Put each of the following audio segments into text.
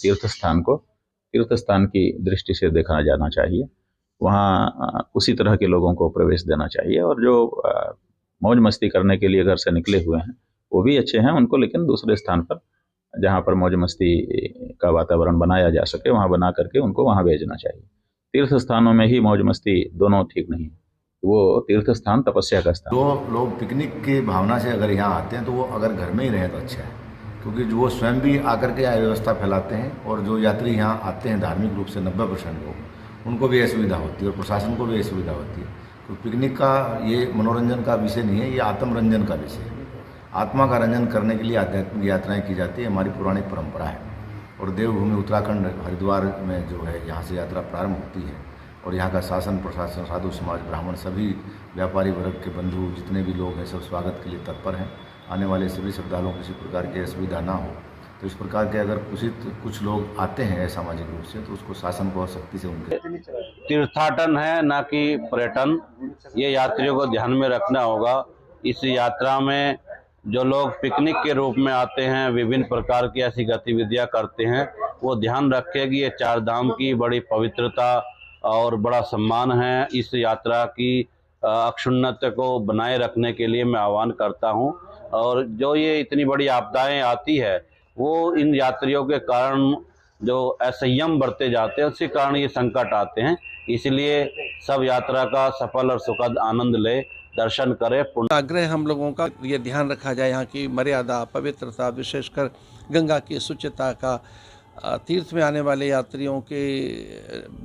तीर्थ स्थान की दृष्टि से देखा जाना चाहिए। वहाँ उसी तरह के लोगों को प्रवेश देना चाहिए, और जो मौज मस्ती करने के लिए घर से निकले हुए हैं वो भी अच्छे हैं उनको, लेकिन दूसरे स्थान पर जहाँ पर मौज मस्ती का वातावरण बनाया जा सके वहाँ बना करके उनको वहाँ भेजना चाहिए। तीर्थ स्थानों में ही मौज मस्ती दोनों ठीक नहीं, वो तीर्थ स्थान तपस्या का स्थान। जो लोग पिकनिक की भावना से अगर यहाँ आते हैं तो वो अगर घर में ही रहें तो अच्छा है, क्योंकि जो वो स्वयं भी आकर के अव्यवस्था फैलाते हैं, और जो यात्री यहाँ आते हैं धार्मिक रूप से 90% लोग, उनको भी असुविधा होती है और प्रशासन को भी असुविधा होती है। तो पिकनिक का ये मनोरंजन का विषय नहीं है, ये आत्मरंजन का विषय है। आत्मा का रंजन करने के लिए आध्यात्मिक यात्राएं की जाती है, हमारी पुरानी परंपरा है। और देवभूमि उत्तराखंड हरिद्वार में जो है यहाँ से यात्रा प्रारंभ होती है, और यहाँ का शासन प्रशासन, साधु समाज, ब्राह्मण, सभी व्यापारी वर्ग के बंधु जितने भी लोग हैं सब स्वागत के लिए तत्पर हैं। आने वाले सभी श्रद्धालुओं को किसी प्रकार की असुविधा ना हो, तो इस प्रकार के अगर कुछ लोग आते हैं असामाजिक रूप से, तो उसको शासन को सख्ती से उनके तीर्थाटन है ना कि पर्यटन, ये यात्रियों को ध्यान में रखना होगा। इस यात्रा में जो लोग पिकनिक के रूप में आते हैं, विभिन्न प्रकार की ऐसी गतिविधियां करते हैं, वो ध्यान रखें कि ये चार धाम की बड़ी पवित्रता और बड़ा सम्मान है। इस यात्रा की अक्षुण्णता को बनाए रखने के लिए मैं आह्वान करता हूं, और जो ये इतनी बड़ी आपदाएं आती है वो इन यात्रियों के कारण जो असंयम बरते जाते हैं उसी कारण ये संकट आते हैं। इसलिए सब यात्रा का सफल और सुखद आनंद ले, दर्शन करें। आग्रह हम लोगों का ये ध्यान रखा जाए, यहाँ की मर्यादा, पवित्रता, विशेषकर गंगा की शुचिता का, तीर्थ में आने वाले यात्रियों के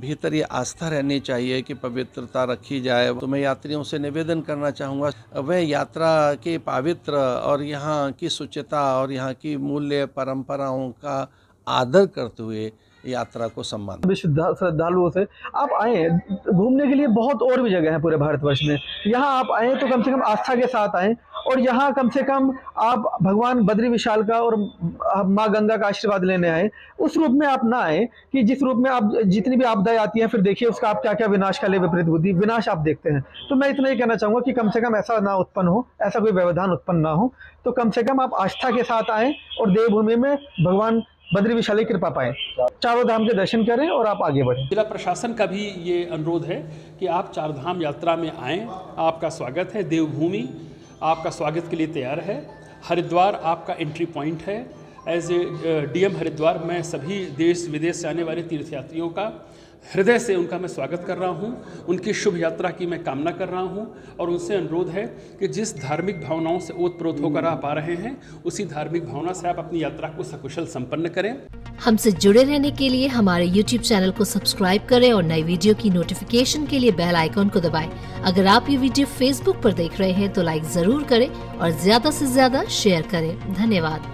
भीतर ये आस्था रहनी चाहिए कि पवित्रता रखी जाए। तो मैं यात्रियों से निवेदन करना चाहूँगा वह यात्रा के पवित्र और यहाँ की शुचिता और यहाँ की मूल्य परंपराओं का आदर करते हुए यात्रा को सम्मान। श्रद्धालुओं से आप आए घूमने के लिए, बहुत और भी जगह है पूरे भारतवर्ष में, यहाँ आप आए तो कम से कम आस्था के साथ आए, और यहाँ कम से कम आप भगवान बद्री विशाल का और माँ गंगा का आशीर्वाद लेने आए। उस रूप में आप ना आए कि जिस रूप में आप जितनी भी आपदाएं आती हैं फिर देखिए उसका आप क्या क्या विनाश का ले विपरीत बुद्धि विनाश आप देखते हैं। तो मैं इतना ही कहना चाहूँगा कि कम से कम ऐसा ना उत्पन्न हो, ऐसा कोई व्यवधान उत्पन्न ना हो, तो कम से कम आप आस्था के साथ आए और देवभूमि में भगवान बद्री विशाल की कृपा पाएं, चारों धाम के दर्शन करें और आप आगे बढ़ें। जिला प्रशासन का भी ये अनुरोध है कि आप चार धाम यात्रा में आएँ, आपका स्वागत है। देवभूमि आपका स्वागत के लिए तैयार है। हरिद्वार आपका एंट्री पॉइंट है। एज ए डीएम हरिद्वार, मैं सभी देश विदेश से आने वाले तीर्थयात्रियों का हृदय से उनका मैं स्वागत कर रहा हूं, उनकी शुभ यात्रा की मैं कामना कर रहा हूं, और उनसे अनुरोध है कि जिस धार्मिक भावनाओं से ओतप्रोत होकर आप आ रहे हैं उसी धार्मिक भावना से आप अपनी यात्रा को सकुशल संपन्न करें। हमसे जुड़े रहने के लिए हमारे YouTube चैनल को सब्सक्राइब करें और नई वीडियो की नोटिफिकेशन के लिए बेल आइकॉन को दबाएं। अगर आप ये वीडियो Facebook पर देख रहे हैं तो लाइक जरूर करें और ज्यादा से ज्यादा शेयर करें। धन्यवाद।